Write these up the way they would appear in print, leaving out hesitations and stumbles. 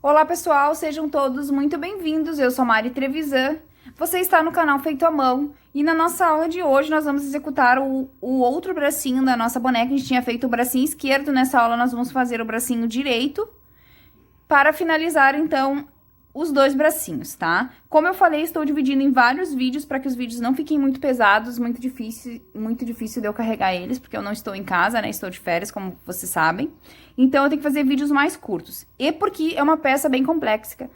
Olá pessoal, sejam todos muito bem-vindos, eu sou Mari Trevisan, você está no canal Feito à Mão e na nossa aula de hoje nós vamos executar o outro bracinho da nossa boneca. A gente tinha feito o bracinho esquerdo, nessa aula nós vamos fazer o bracinho direito para finalizar então os dois bracinhos, tá? Como eu falei, estou dividindo em vários vídeos para que os vídeos não fiquem muito pesados, muito difícil de eu carregar eles, porque eu não estou em casa, né? Estou de férias, como vocês sabem. Então eu tenho que fazer vídeos mais curtos. E porque é uma peça bem complexa,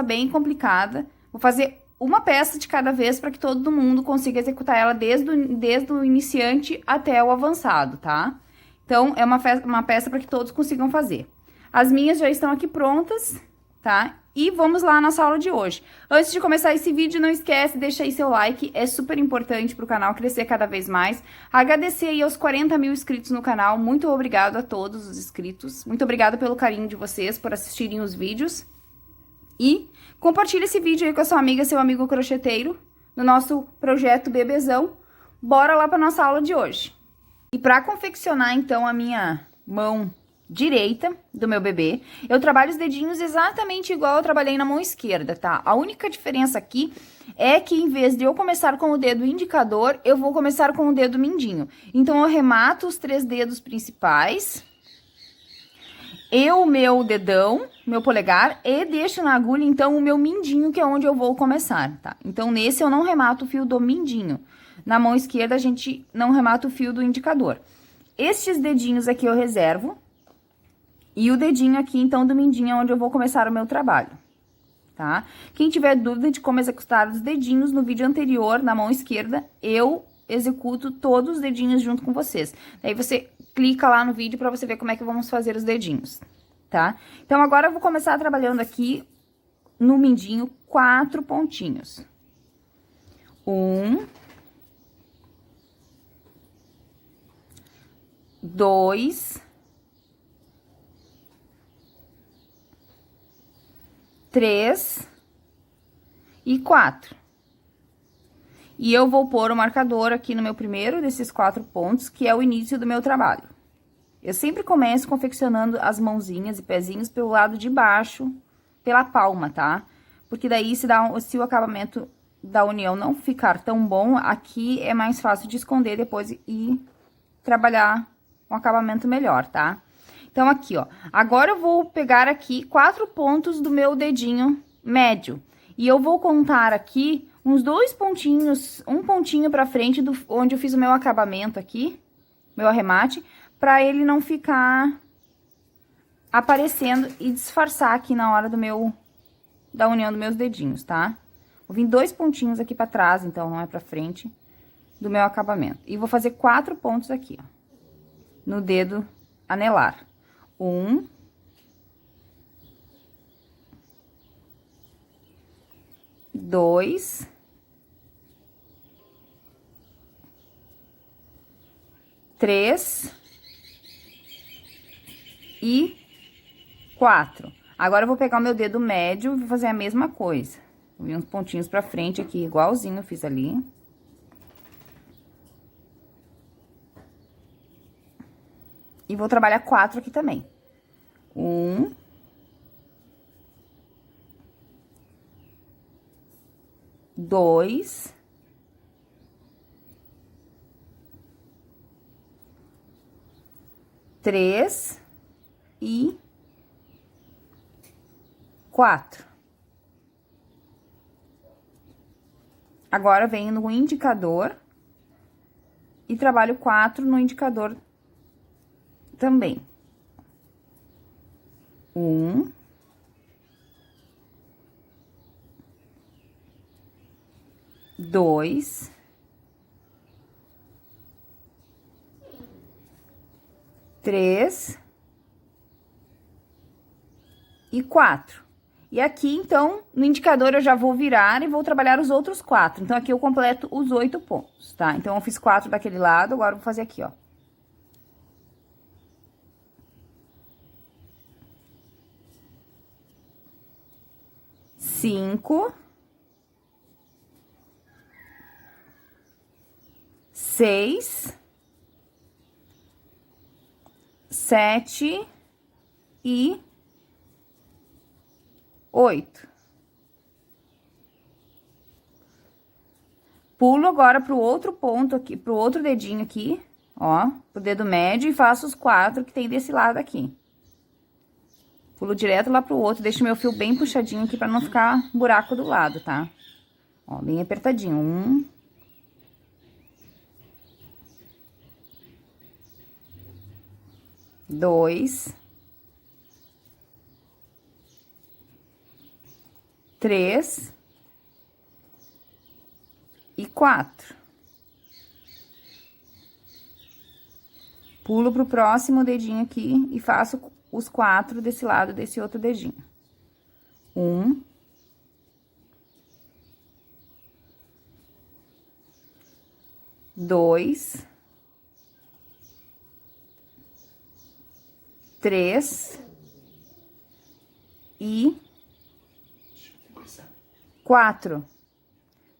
bem complicada. Vou fazer uma peça de cada vez para que todo mundo consiga executar ela desde o iniciante até o avançado, tá? Então é uma peça para que todos consigam fazer. As minhas já estão aqui prontas, tá? E vamos lá na nossa aula de hoje. Antes de começar esse vídeo, não esquece, deixa aí seu like, é super importante para o canal crescer cada vez mais. Agradecer aí aos 40 mil inscritos no canal, muito obrigado a todos os inscritos. Muito obrigada pelo carinho de vocês, por assistirem os vídeos. E compartilhe esse vídeo aí com a sua amiga, seu amigo crocheteiro, no nosso projeto Bebezão. Bora lá para nossa aula de hoje. E para confeccionar, então, a minha mão direita do meu bebê, eu trabalho os dedinhos exatamente igual eu trabalhei na mão esquerda, tá? A única diferença aqui é que em vez de eu começar com o dedo indicador, eu vou começar com o dedo mindinho. Então, eu remato os 3 dedos principais, o meu dedão, meu polegar, e deixo na agulha, então, o meu mindinho, que é onde eu vou começar, tá? Então, nesse eu não remato o fio do mindinho. Na mão esquerda, a gente não remata o fio do indicador. Estes dedinhos aqui eu reservo. E o dedinho aqui, então, do mindinho é onde eu vou começar o meu trabalho, tá? Quem tiver dúvida de como executar os dedinhos, no vídeo anterior, na mão esquerda, eu executo todos os dedinhos junto com vocês. Daí você clica lá no vídeo pra você ver como é que vamos fazer os dedinhos, tá? Então, agora eu vou começar trabalhando aqui no mindinho 4 pontinhos. 1, 2, 3 e 4. E eu vou pôr o marcador aqui no meu primeiro desses 4 pontos, que é o início do meu trabalho. Eu sempre começo confeccionando as mãozinhas e pezinhos pelo lado de baixo, pela palma, tá? Porque daí, se o acabamento da união não ficar tão bom, aqui é mais fácil de esconder depois e trabalhar um acabamento melhor, tá? Então, aqui, ó, agora eu vou pegar aqui 4 pontos do meu dedinho médio. E eu vou contar aqui uns 2 pontinhos, um pontinho pra frente onde eu fiz o meu acabamento aqui, meu arremate, pra ele não ficar aparecendo e disfarçar aqui na hora da união dos meus dedinhos, tá? Vou vir 2 pontinhos aqui pra trás, então, não é pra frente, do meu acabamento. E vou fazer 4 pontos aqui, ó, no dedo anelar. 1, 2, 3 e 4. Agora eu vou pegar o meu dedo médio e vou fazer a mesma coisa. Vou vir uns pontinhos pra frente aqui, igualzinho eu fiz ali. E vou trabalhar 4 aqui também. 1, 2, 3 e 4. Agora, venho no indicador e trabalho 4 no indicador também. 1, 2, 3 e 4. E aqui, então, no indicador eu já vou virar e vou trabalhar os outros 4. Então, aqui eu completo os 8 pontos, tá? Então, eu fiz 4 daquele lado, agora eu vou fazer aqui, ó. 5, 6, 7 e 8. Pulo agora pro outro ponto aqui, pro outro dedinho aqui, ó, pro dedo médio e faço os 4 que tem desse lado aqui. Pulo direto lá pro outro, deixo meu fio bem puxadinho aqui pra não ficar buraco do lado, tá? Ó, bem apertadinho. 1. 2. 3. E 4. Pulo pro próximo dedinho aqui e faço os 4 desse lado desse outro dedinho. 1. 2. 3. E 4.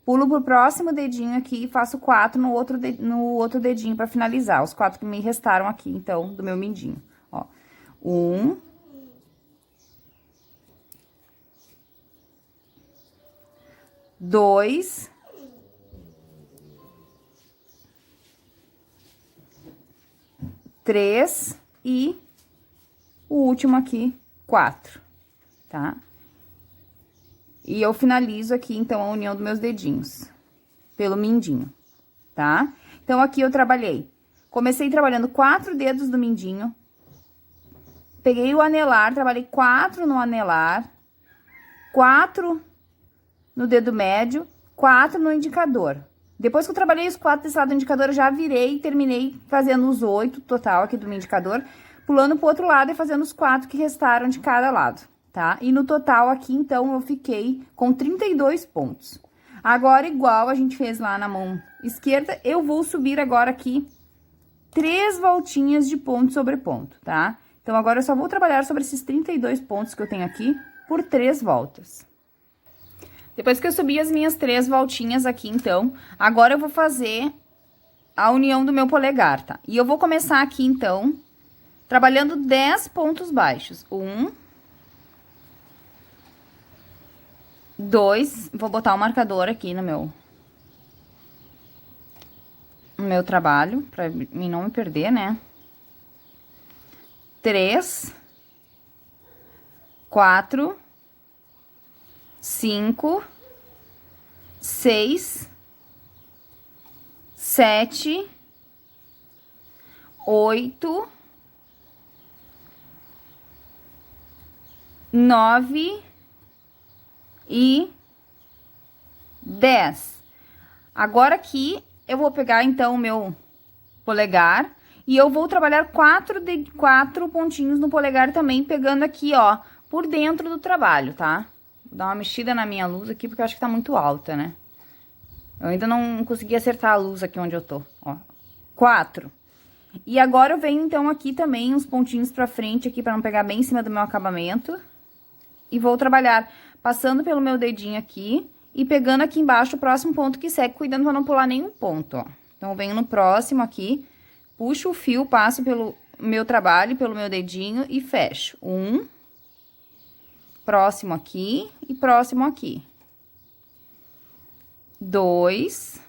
Pulo pro próximo dedinho aqui e faço 4 no outro dedinho pra finalizar. Os 4 que me restaram aqui, então, do meu mindinho. Ó. 1. 2. 3. E o último aqui, 4, tá? E eu finalizo aqui, então, a união dos meus dedinhos, pelo mindinho, tá? Então, aqui eu comecei trabalhando 4 dedos do mindinho, peguei o anelar, trabalhei 4 no anelar, 4 no dedo médio, 4 no indicador. Depois que eu trabalhei os 4 desse lado do indicador, eu já virei e terminei fazendo os 8 total aqui do meu indicador, pulando pro outro lado e fazendo os 4 que restaram de cada lado. Tá? E no total aqui, então, eu fiquei com 32 pontos. Agora, igual a gente fez lá na mão esquerda, eu vou subir agora aqui 3 voltinhas de ponto sobre ponto, tá? Então, agora eu só vou trabalhar sobre esses 32 pontos que eu tenho aqui por 3 voltas. Depois que eu subi as minhas 3 voltinhas aqui, então, agora eu vou fazer a união do meu polegar, tá? E eu vou começar aqui, então, trabalhando 10 pontos baixos. 1, 2, vou botar o marcador aqui no meu trabalho, pra mim não me perder, né? 3, 4, 5, 6, 7, 8, 9 e 10. Agora aqui, eu vou pegar, então, o meu polegar e eu vou trabalhar 4 pontinhos no polegar também, pegando aqui, ó, por dentro do trabalho, tá? Vou dar uma mexida na minha luz aqui, porque eu acho que tá muito alta, né? Eu ainda não consegui acertar a luz aqui onde eu tô, ó. 4. E agora eu venho, então, aqui também uns pontinhos pra frente aqui, pra não pegar bem em cima do meu acabamento. E vou trabalhar passando pelo meu dedinho aqui e pegando aqui embaixo o próximo ponto que segue, cuidando pra não pular nenhum ponto, ó. Então, eu venho no próximo aqui, puxo o fio, passo pelo meu trabalho, pelo meu dedinho e fecho. 1, próximo aqui e próximo aqui. 2,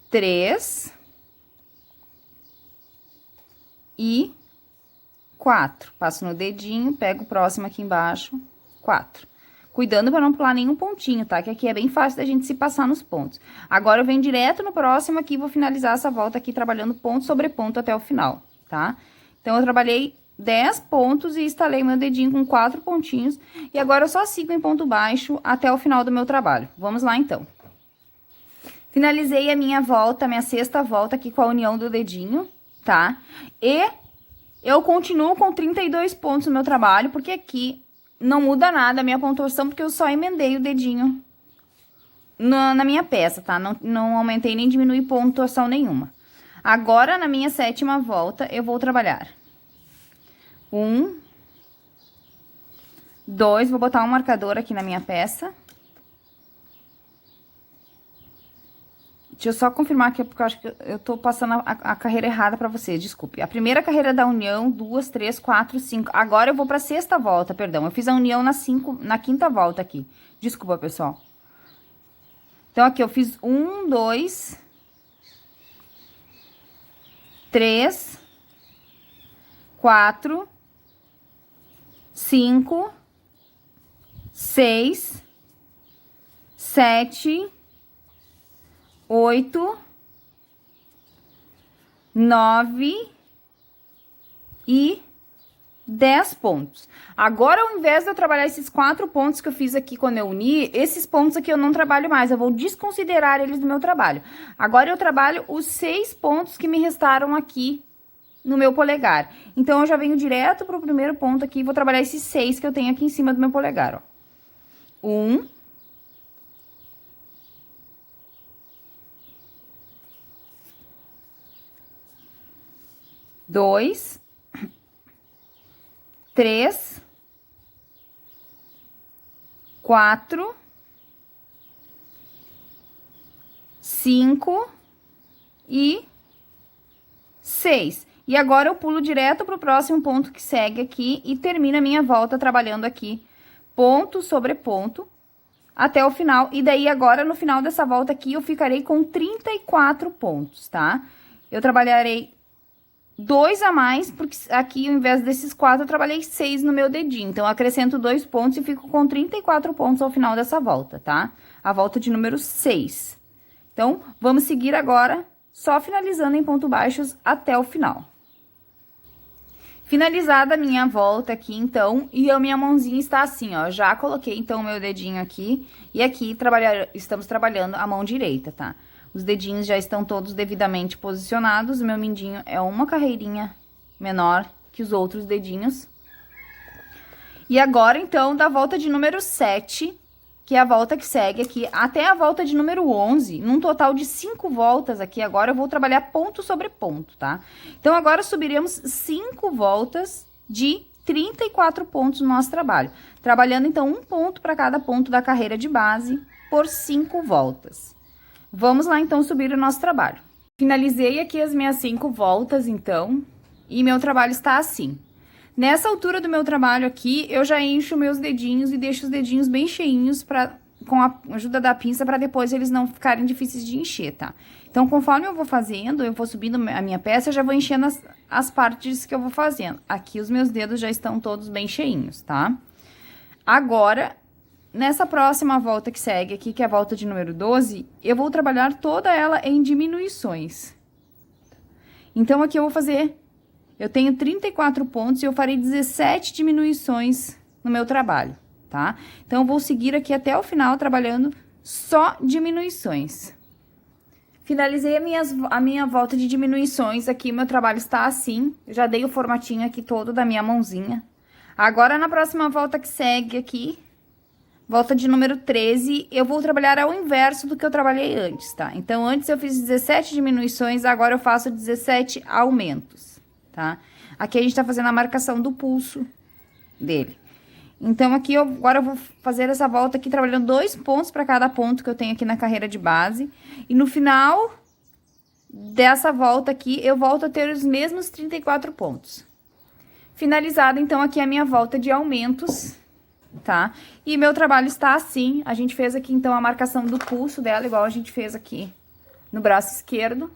3 e 4. Passo no dedinho, pego o próximo aqui embaixo, 4. Cuidando para não pular nenhum pontinho, tá? Que aqui é bem fácil da gente se passar nos pontos. Agora, eu venho direto no próximo aqui, vou finalizar essa volta aqui trabalhando ponto sobre ponto até o final, tá? Então, eu trabalhei 10 pontos e instalei meu dedinho com 4 pontinhos. E agora, eu só sigo em ponto baixo até o final do meu trabalho. Vamos lá, então. Finalizei a minha volta, a minha 6ª volta aqui com a união do dedinho, tá? E eu continuo com 32 pontos no meu trabalho, porque aqui não muda nada a minha pontuação, porque eu só emendei o dedinho na minha peça, tá? Não aumentei nem diminui pontuação nenhuma. Agora, na minha 7ª volta, eu vou trabalhar 1, 2, vou botar um marcador aqui na minha peça. Deixa eu só confirmar aqui, porque eu acho que eu tô passando a carreira errada pra vocês, desculpe. A primeira carreira da união, 2, 3, 4, 5. Agora eu vou pra sexta volta, perdão. Eu fiz a união na quinta volta aqui. Desculpa, pessoal. Então, aqui eu fiz 1, 2, 3, 4, 5, 6, 7, 8, 9 e 10 pontos. Agora, ao invés de eu trabalhar esses 4 pontos que eu fiz aqui quando eu uni, esses pontos aqui eu não trabalho mais, eu vou desconsiderar eles do meu trabalho. Agora, eu trabalho os 6 pontos que me restaram aqui no meu polegar. Então, eu já venho direto pro primeiro ponto aqui e vou trabalhar esses 6 que eu tenho aqui em cima do meu polegar, ó. 1, 2, 3, 4, 5 e 6. E agora eu pulo direto pro próximo ponto que segue aqui e termina a minha volta trabalhando aqui ponto sobre ponto até o final. E daí agora no final dessa volta aqui eu ficarei com 34 pontos, tá? Eu trabalharei 2 a mais, porque aqui, ao invés desses 4, eu trabalhei 6 no meu dedinho. Então, eu acrescento 2 pontos e fico com 34 pontos ao final dessa volta, tá? A volta de número 6. Então, vamos seguir agora, só finalizando em pontos baixos até o final. Finalizada a minha volta aqui, então, e a minha mãozinha está assim, ó. Já coloquei, então, o meu dedinho aqui, e aqui estamos trabalhando a mão direita, tá? Os dedinhos já estão todos devidamente posicionados. O meu mindinho é uma carreirinha menor que os outros dedinhos. E agora, então, da volta de número 7, que é a volta que segue aqui, até a volta de número 11, num total de 5 voltas aqui, agora eu vou trabalhar ponto sobre ponto, tá? Então, agora subiremos 5 voltas de 34 pontos no nosso trabalho. Trabalhando, então, um ponto para cada ponto da carreira de base por 5 voltas. Vamos lá, então, subir o nosso trabalho. Finalizei aqui as minhas 5 voltas, então, e meu trabalho está assim. Nessa altura do meu trabalho aqui, eu já encho meus dedinhos e deixo os dedinhos bem cheinhos com a ajuda da pinça para depois eles não ficarem difíceis de encher, tá? Então, conforme eu vou fazendo, eu vou subindo a minha peça, eu já vou enchendo as partes que eu vou fazendo. Aqui os meus dedos já estão todos bem cheinhos, tá? Agora, nessa próxima volta que segue aqui, que é a volta de número 12, eu vou trabalhar toda ela em diminuições. Então, aqui eu vou fazer... Eu tenho 34 pontos e eu farei 17 diminuições no meu trabalho, tá? Então, eu vou seguir aqui até o final trabalhando só diminuições. Finalizei a minha volta de diminuições aqui, meu trabalho está assim. Eu já dei o formatinho aqui todo da minha mãozinha. Agora, na próxima volta que segue aqui... Volta de número 13, eu vou trabalhar ao inverso do que eu trabalhei antes, tá? Então, antes eu fiz 17 diminuições, agora eu faço 17 aumentos, tá? Aqui a gente tá fazendo a marcação do pulso dele. Então, aqui, agora eu vou fazer essa volta aqui, trabalhando 2 pontos para cada ponto que eu tenho aqui na carreira de base. E no final dessa volta aqui, eu volto a ter os mesmos 34 pontos. Finalizada, então, aqui a minha volta de aumentos, tá? E meu trabalho está assim. A gente fez aqui, então, a marcação do pulso dela, igual a gente fez aqui no braço esquerdo,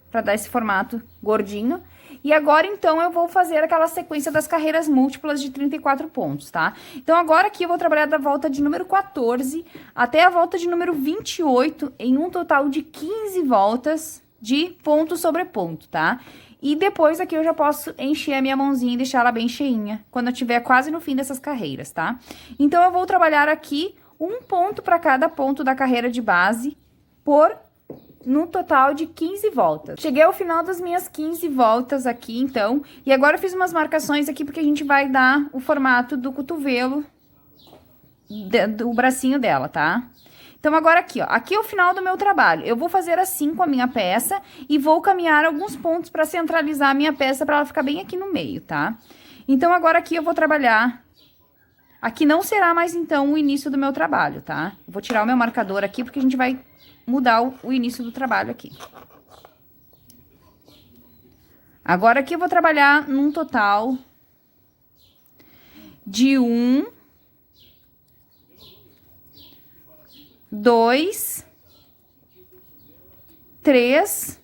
pra dar esse formato gordinho. E agora, então, eu vou fazer aquela sequência das carreiras múltiplas de 34 pontos, tá? Então, agora aqui eu vou trabalhar da volta de número 14 até a volta de número 28, em um total de 15 voltas de ponto sobre ponto, tá? E depois aqui eu já posso encher a minha mãozinha e deixar ela bem cheinha, quando eu estiver quase no fim dessas carreiras, tá? Então, eu vou trabalhar aqui um ponto para cada ponto da carreira de base no total de 15 voltas. Cheguei ao final das minhas 15 voltas aqui, então, e agora eu fiz umas marcações aqui porque a gente vai dar o formato do cotovelo, do bracinho dela, tá? Então, agora aqui, ó, aqui é o final do meu trabalho. Eu vou fazer assim com a minha peça e vou caminhar alguns pontos para centralizar a minha peça para ela ficar bem aqui no meio, tá? Então, agora aqui eu vou trabalhar... Aqui não será mais, então, o início do meu trabalho, tá? Vou tirar o meu marcador aqui porque a gente vai mudar o início do trabalho aqui. Agora aqui eu vou trabalhar num total de 1, 2, 3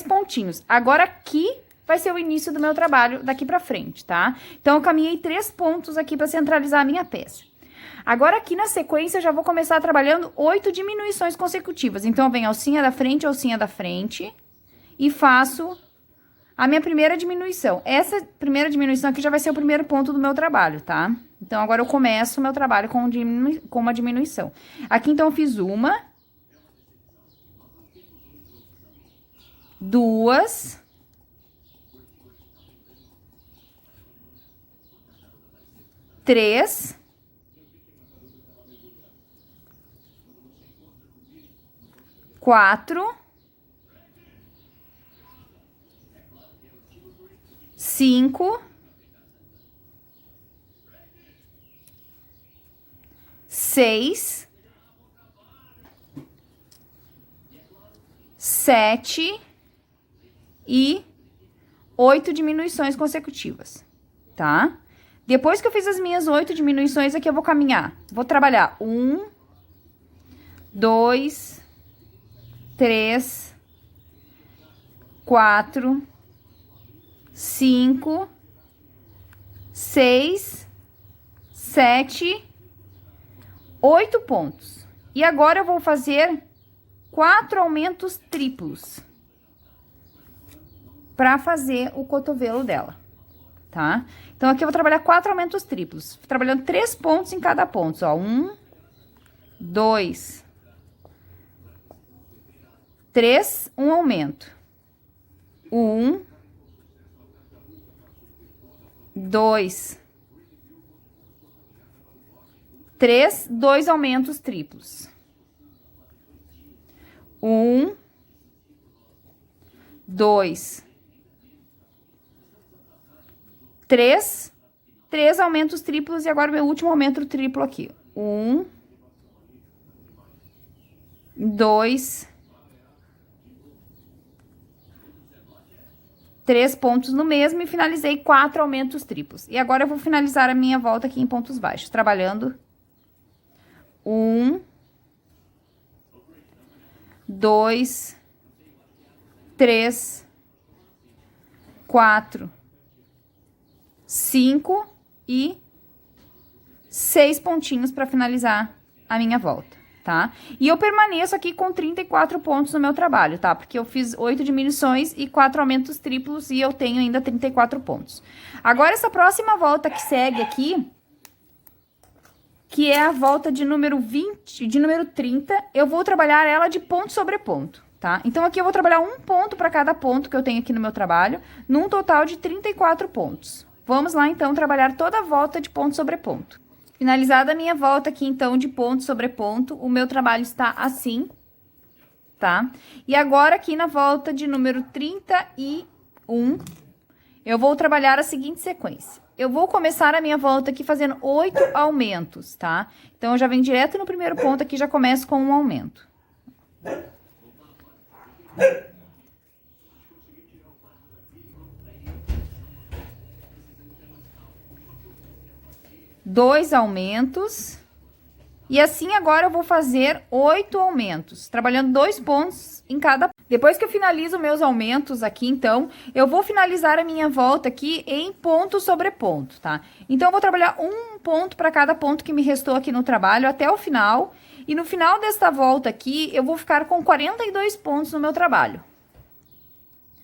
pontinhos. Agora aqui vai ser o início do meu trabalho daqui pra frente, tá? Então, eu caminhei 3 pontos aqui pra centralizar a minha peça. Agora, aqui na sequência, eu já vou começar trabalhando 8 diminuições consecutivas. Então, eu venho alcinha da frente e faço a minha primeira diminuição. Essa primeira diminuição aqui já vai ser o primeiro ponto do meu trabalho, tá? Então, agora eu começo o meu trabalho com uma diminuição. Aqui, então, eu fiz uma, 2, 3, 4, 5, 6, 7 e 8 diminuições consecutivas, tá? Depois que eu fiz as minhas 8 diminuições, aqui eu vou caminhar. Vou trabalhar 1, 2, 3, 4, 5, 6, 7, 8 pontos. E agora eu vou fazer 4 aumentos triplos para fazer o cotovelo dela, tá? Então, aqui eu vou trabalhar 4 aumentos triplos, trabalhando 3 pontos em cada ponto, ó. 1, 2, 3, um aumento. 1, 2, 3, 2 aumentos triplos. 1, 2, 3 aumentos triplos e agora meu último aumento triplo aqui. 1, 2, 3 pontos no mesmo e finalizei 4 aumentos triplos. E agora eu vou finalizar a minha volta aqui em pontos baixos, trabalhando 1, 2, 3, 4, 5 e 6 pontinhos para finalizar a minha volta, tá? E eu permaneço aqui com 34 pontos no meu trabalho, tá? Porque eu fiz 8 diminuições e 4 aumentos triplos e eu tenho ainda 34 pontos. Agora, essa próxima volta que segue aqui, que é a volta de número 20, de número 30, eu vou trabalhar ela de ponto sobre ponto, tá? Então, aqui eu vou trabalhar um ponto para cada ponto que eu tenho aqui no meu trabalho, num total de 34 pontos. Vamos lá, então, trabalhar toda a volta de ponto sobre ponto. Finalizada a minha volta aqui, então, de ponto sobre ponto, o meu trabalho está assim, tá? E agora, aqui na volta de número 31, eu vou trabalhar a seguinte sequência. Eu vou começar a minha volta aqui fazendo 8 aumentos, tá? Então, eu já venho direto no primeiro ponto aqui, já começo com um aumento. 2 aumentos. E assim agora eu vou fazer 8 aumentos, trabalhando 2 pontos em cada. Depois que eu finalizo meus aumentos aqui, então, eu vou finalizar a minha volta aqui em ponto sobre ponto, tá? Então, eu vou trabalhar um ponto para cada ponto que me restou aqui no trabalho até o final. E no final desta volta aqui, eu vou ficar com 42 pontos no meu trabalho.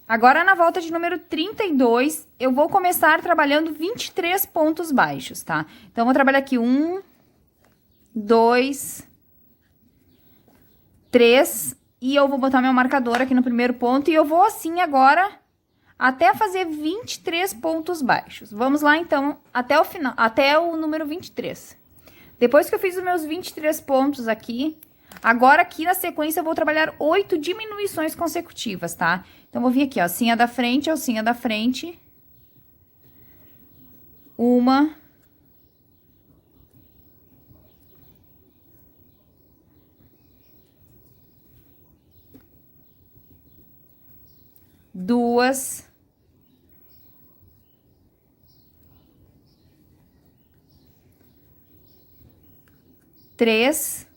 Agora, na volta de número 32, eu vou começar trabalhando 23 pontos baixos, tá? Então, eu vou trabalhar aqui 1, 2, 3, e eu vou botar meu marcador aqui no primeiro ponto, e eu vou assim agora até fazer 23 pontos baixos. Vamos lá, então, até o final, até o número 23. Depois que eu fiz os meus 23 pontos aqui, agora aqui na sequência eu vou trabalhar 8 diminuições consecutivas, tá? Então, vou vir aqui, ó, alcinha da frente, uma, 2, 3,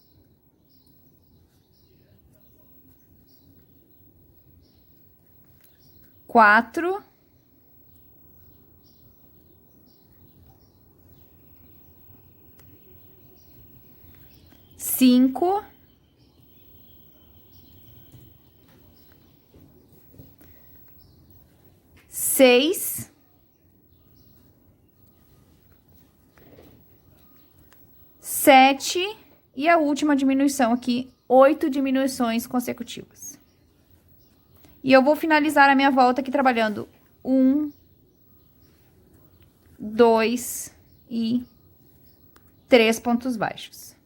4, 5, 6, 7 e a última diminuição aqui, 8 diminuições consecutivas. E eu vou finalizar a minha volta aqui trabalhando 1, 2 e 3 pontos baixos.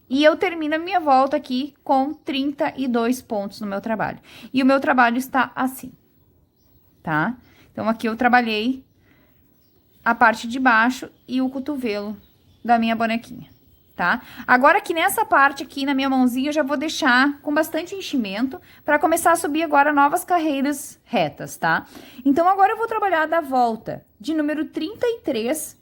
E eu termino a minha volta aqui com 32 pontos no meu trabalho. E o meu trabalho está assim, tá? Então, aqui eu trabalhei a parte de baixo e o cotovelo da minha bonequinha, tá? Agora, aqui nessa parte aqui, na minha mãozinha, eu já vou deixar com bastante enchimento para começar a subir agora novas carreiras retas, tá? Então, agora eu vou trabalhar da volta de número 33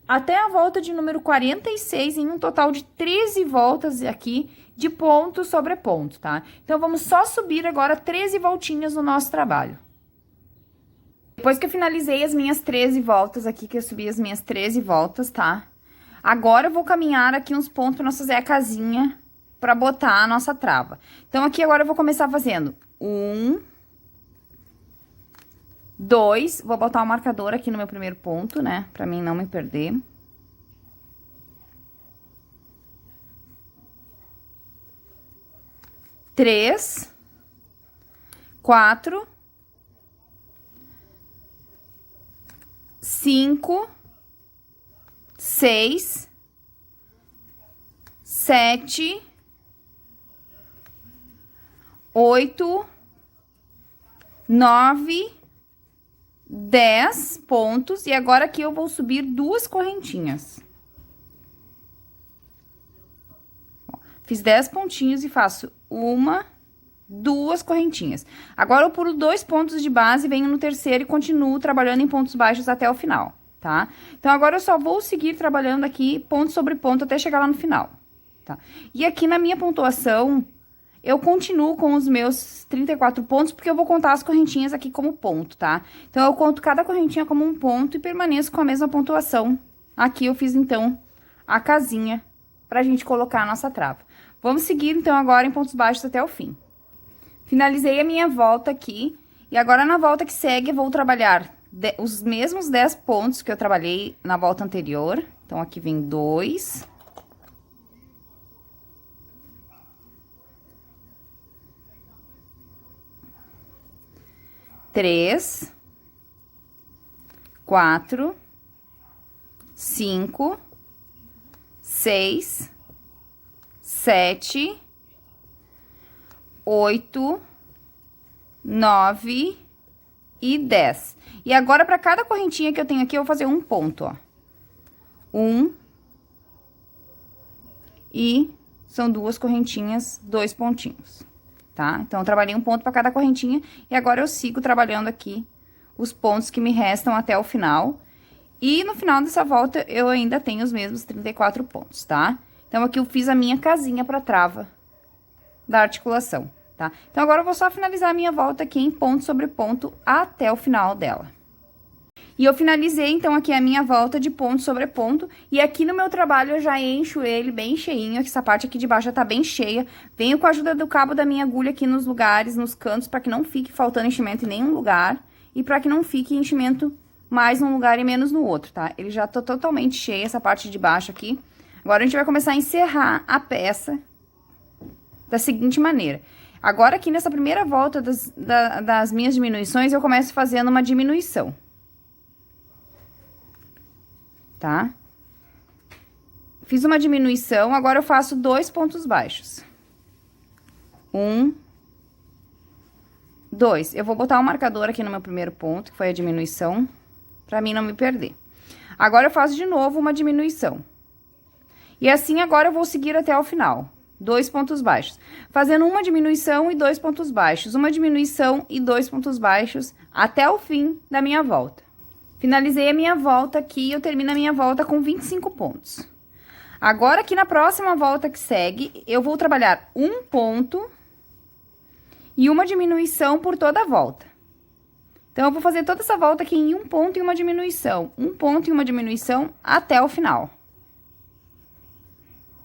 até a volta de número 46, em um total de 13 voltas aqui de ponto sobre ponto, tá? Então, vamos só subir agora 13 voltinhas no nosso trabalho. Depois que eu finalizei as minhas 13 voltas aqui, que eu subi as minhas 13 voltas, tá? Agora, eu vou caminhar aqui uns pontos pra nós fazer a casinha pra botar a nossa trava. Então, aqui agora eu vou começar fazendo 1, 2, vou botar o marcador aqui no meu primeiro ponto, né? Pra mim não me perder. 3, 4, 5, 6, 7, 8, 9, 10 pontos. E agora aqui eu vou subir 2 correntinhas. Fiz 10 pontinhos e faço 1, 2 correntinhas. Agora eu pulo 2 pontos de base, venho no terceiro e continuo trabalhando em pontos baixos até o final, tá? Então, agora eu só vou seguir trabalhando aqui ponto sobre ponto até chegar lá no final, tá? E aqui na minha pontuação, eu continuo com os meus 34 pontos, porque eu vou contar as correntinhas aqui como ponto, tá? Então, eu conto cada correntinha como um ponto e permaneço com a mesma pontuação. Aqui eu fiz, então, a casinha pra gente colocar a nossa trava. Vamos seguir, então, agora em pontos baixos até o fim. Finalizei a minha volta aqui, e agora na volta que segue eu vou trabalhar os mesmos 10 pontos que eu trabalhei na volta anterior. Então, aqui vem 2. 3, 4, 5, 6, 7, 8, 9 e 10. E agora, para cada correntinha que eu tenho aqui, eu vou fazer um ponto, ó. 1 e são 2 correntinhas, 2 pontinhos, tá? Então, eu trabalhei um ponto para cada correntinha e agora eu sigo trabalhando aqui os pontos que me restam até o final. E no final dessa volta, eu ainda tenho os mesmos 34 pontos, tá? Então, aqui eu fiz a minha casinha para trava da articulação, tá? Então, agora eu vou só finalizar a minha volta aqui em ponto sobre ponto até o final dela. E eu finalizei, então, aqui a minha volta de ponto sobre ponto. E aqui no meu trabalho eu já encho ele bem cheinho. Essa parte aqui de baixo já tá bem cheia. Venho com a ajuda do cabo da minha agulha aqui nos lugares, nos cantos, para que não fique faltando enchimento em nenhum lugar. E para que não fique enchimento mais num lugar e menos no outro, tá? Ele já tá totalmente cheio, essa parte de baixo aqui. Agora, a gente vai começar a encerrar a peça da seguinte maneira. Agora, aqui nessa primeira volta das minhas diminuições, eu começo fazendo uma diminuição. Tá? Fiz uma diminuição, agora eu faço 2 pontos baixos. 1, 2. Eu vou botar um marcador aqui no meu primeiro ponto, que foi a diminuição, pra mim não me perder. Agora, eu faço de novo uma diminuição. E assim, agora eu vou seguir até o final. 2 pontos baixos. Fazendo uma diminuição e 2 pontos baixos, uma diminuição e 2 pontos baixos até o fim da minha volta. Finalizei a minha volta aqui, eu termino a minha volta com 25 pontos. Agora, aqui na próxima volta que segue, eu vou trabalhar um ponto e uma diminuição por toda a volta. Então, eu vou fazer toda essa volta aqui em um ponto e uma diminuição. Um ponto e uma diminuição até o final.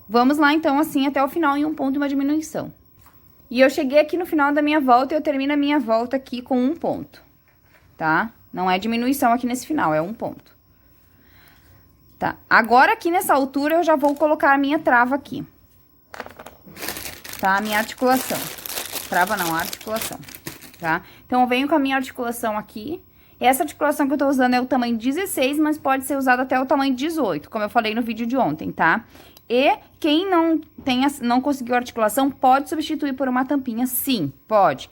Vamos lá, então, assim, até o final em um ponto e uma diminuição. E eu cheguei aqui no final da minha volta e eu termino a minha volta aqui com um ponto, tá? Não é diminuição aqui nesse final, é um ponto. Tá, agora aqui nessa altura eu já vou colocar a minha trava aqui. Tá, a minha articulação. Trava não, a articulação, tá? Então, eu venho com a minha articulação aqui. Essa articulação que eu tô usando é o tamanho 16, mas pode ser usado até o tamanho 18, como eu falei no vídeo de ontem, tá? E quem não conseguiu articulação, pode substituir por uma tampinha, sim, pode.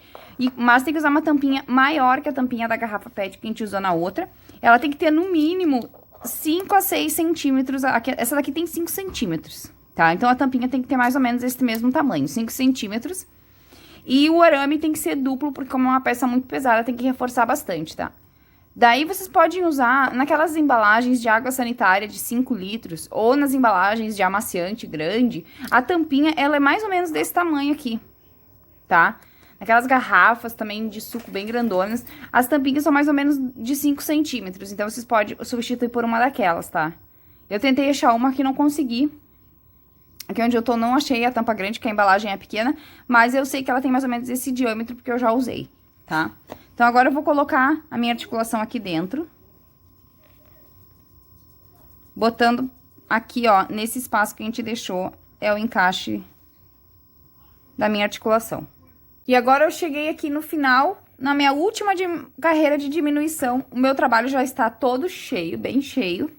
Mas tem que usar uma tampinha maior que a tampinha da garrafa PET que a gente usou na outra. Ela tem que ter, no mínimo, 5 a 6 centímetros. Essa daqui tem 5 centímetros, tá? Então, a tampinha tem que ter mais ou menos esse mesmo tamanho, 5 centímetros. E o arame tem que ser duplo, porque como é uma peça muito pesada, tem que reforçar bastante, tá? Daí, vocês podem usar naquelas embalagens de água sanitária de 5 litros, ou nas embalagens de amaciante grande, a tampinha, ela é mais ou menos desse tamanho aqui, tá? Naquelas garrafas também de suco bem grandonas, as tampinhas são mais ou menos de 5 centímetros, então vocês podem substituir por uma daquelas, tá? Eu tentei achar uma que não consegui. Aqui onde eu tô não achei a tampa grande, que a embalagem é pequena, mas eu sei que ela tem mais ou menos esse diâmetro, porque eu já usei, tá? Então, agora eu vou colocar a minha articulação aqui dentro. Botando aqui, ó, nesse espaço que a gente deixou, é o encaixe da minha articulação. E agora eu cheguei aqui no final, na minha última carreira de diminuição. O meu trabalho já está todo cheio, bem cheio,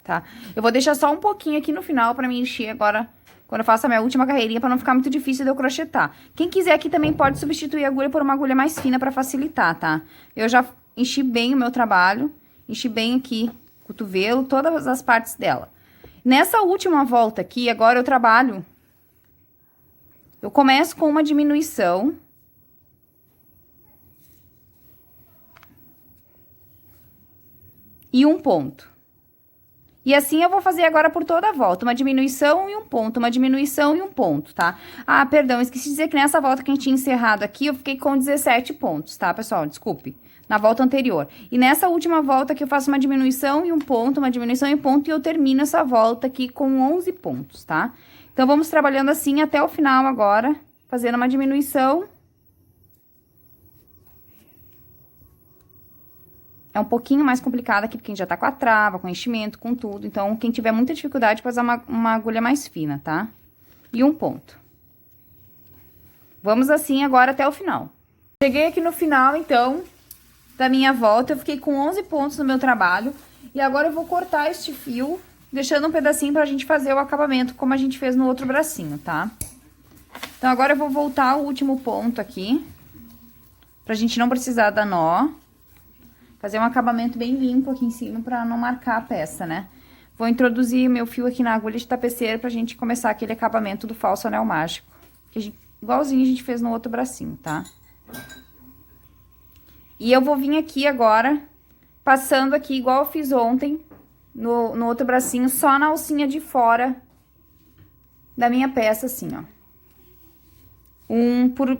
tá? Eu vou deixar só um pouquinho aqui no final pra me encher agora, quando eu faço a minha última carreirinha, pra não ficar muito difícil de eu crochetar. Quem quiser aqui também pode substituir a agulha por uma agulha mais fina pra facilitar, tá? Eu já enchi bem o meu trabalho, enchi bem aqui o cotovelo, todas as partes dela. Nessa última volta aqui, agora eu trabalho... Eu começo com uma diminuição. E um ponto. E assim eu vou fazer agora por toda a volta, uma diminuição e um ponto, uma diminuição e um ponto, tá? Ah, perdão, esqueci de dizer que nessa volta que a gente tinha encerrado aqui, eu fiquei com 17 pontos, tá, pessoal? Desculpe, na volta anterior. E nessa última volta aqui eu faço uma diminuição e um ponto, uma diminuição e um ponto, e eu termino essa volta aqui com 11 pontos, tá? Então, vamos trabalhando assim até o final agora, fazendo uma diminuição. É um pouquinho mais complicado aqui, porque a gente já tá com a trava, com enchimento, com tudo. Então, quem tiver muita dificuldade, pode usar uma agulha mais fina, tá? E um ponto. Vamos assim agora até o final. Cheguei aqui no final, então, da minha volta. Eu fiquei com 11 pontos no meu trabalho. E agora eu vou cortar este fio, deixando um pedacinho pra gente fazer o acabamento, como a gente fez no outro bracinho, tá? Então, agora eu vou voltar o último ponto aqui, pra gente não precisar dar nó. Fazer um acabamento bem limpo aqui em cima pra não marcar a peça, né? Vou introduzir meu fio aqui na agulha de tapeceira pra gente começar aquele acabamento do falso anel mágico. Igualzinho a gente fez no outro bracinho, tá? E eu vou vir aqui agora, passando aqui igual eu fiz ontem, no outro bracinho, só na alcinha de fora da minha peça, assim, ó.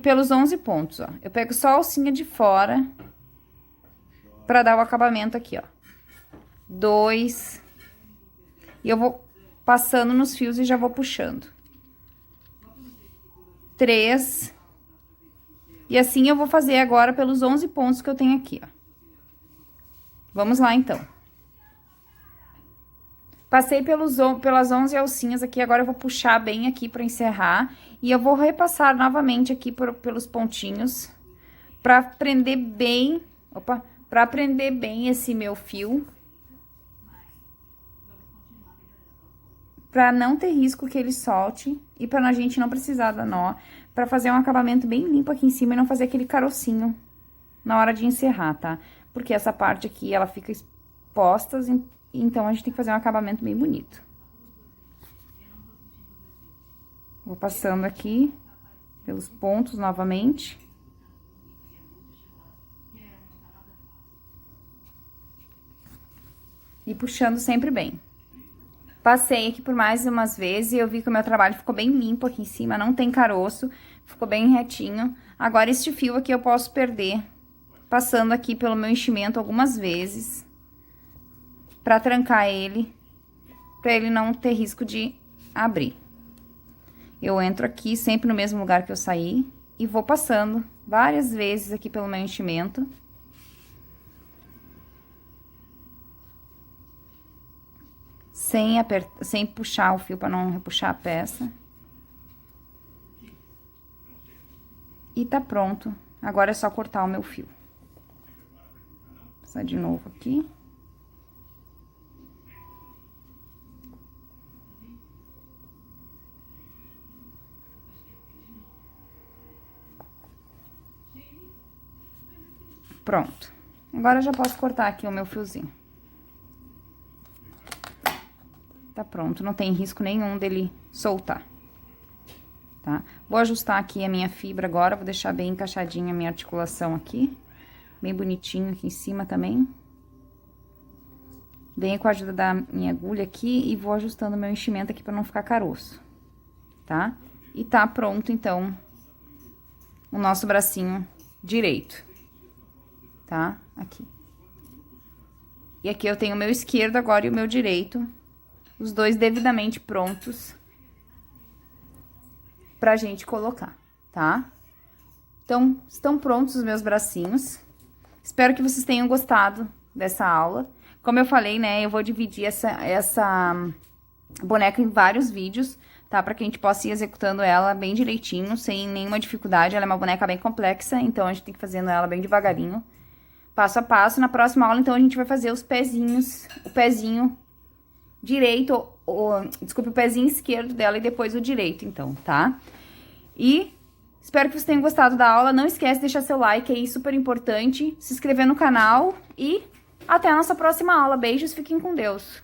Pelos 11 pontos, ó. Eu pego só a alcinha de fora... Pra dar o acabamento aqui, ó. 2. E eu vou passando nos fios e já vou puxando. 3. E assim eu vou fazer agora pelos 11 pontos que eu tenho aqui, ó. Vamos lá, então. Passei pelas 11 alcinhas aqui, agora eu vou puxar bem aqui pra encerrar. E eu vou repassar novamente aqui pelos pontinhos. Pra prender bem... Opa! Pra prender bem esse meu fio. Pra não ter risco que ele solte. E pra a gente não precisar dar nó. Pra fazer um acabamento bem limpo aqui em cima e não fazer aquele carocinho na hora de encerrar, tá? Porque essa parte aqui, ela fica exposta, então a gente tem que fazer um acabamento bem bonito. Vou passando aqui pelos pontos novamente. E puxando sempre bem. Passei aqui por mais umas vezes e eu vi que o meu trabalho ficou bem limpo aqui em cima, não tem caroço, ficou bem retinho. Agora, este fio aqui eu posso perder, passando aqui pelo meu enchimento algumas vezes, pra trancar ele, pra ele não ter risco de abrir. Eu entro aqui sempre no mesmo lugar que eu saí e vou passando várias vezes aqui pelo meu enchimento. Sem puxar o fio para não repuxar a peça. E tá pronto. Agora é só cortar o meu fio. Vou passar de novo aqui. Pronto. Agora eu já posso cortar aqui o meu fiozinho. Tá pronto, não tem risco nenhum dele soltar, tá? Vou ajustar aqui a minha fibra agora, vou deixar bem encaixadinha a minha articulação aqui, bem bonitinho aqui em cima também. Venho com a ajuda da minha agulha aqui e vou ajustando o meu enchimento aqui pra não ficar caroço, tá? E tá pronto, então, o nosso bracinho direito, tá? Aqui. E aqui eu tenho o meu esquerdo agora e o meu direito, os dois devidamente prontos pra gente colocar, tá? Então, estão prontos os meus bracinhos. Espero que vocês tenham gostado dessa aula. Como eu falei, né, eu vou dividir essa boneca em vários vídeos, tá? Pra que a gente possa ir executando ela bem direitinho, sem nenhuma dificuldade. Ela é uma boneca bem complexa, então a gente tem que ir fazendo ela bem devagarinho, passo a passo. Na próxima aula, então, a gente vai fazer os pezinhos, o pezinho direito, desculpe, o pezinho esquerdo dela e depois o direito, então, tá? E espero que vocês tenham gostado da aula. Não esquece de deixar seu like aí, super importante. Se inscrever no canal e até a nossa próxima aula. Beijos, fiquem com Deus.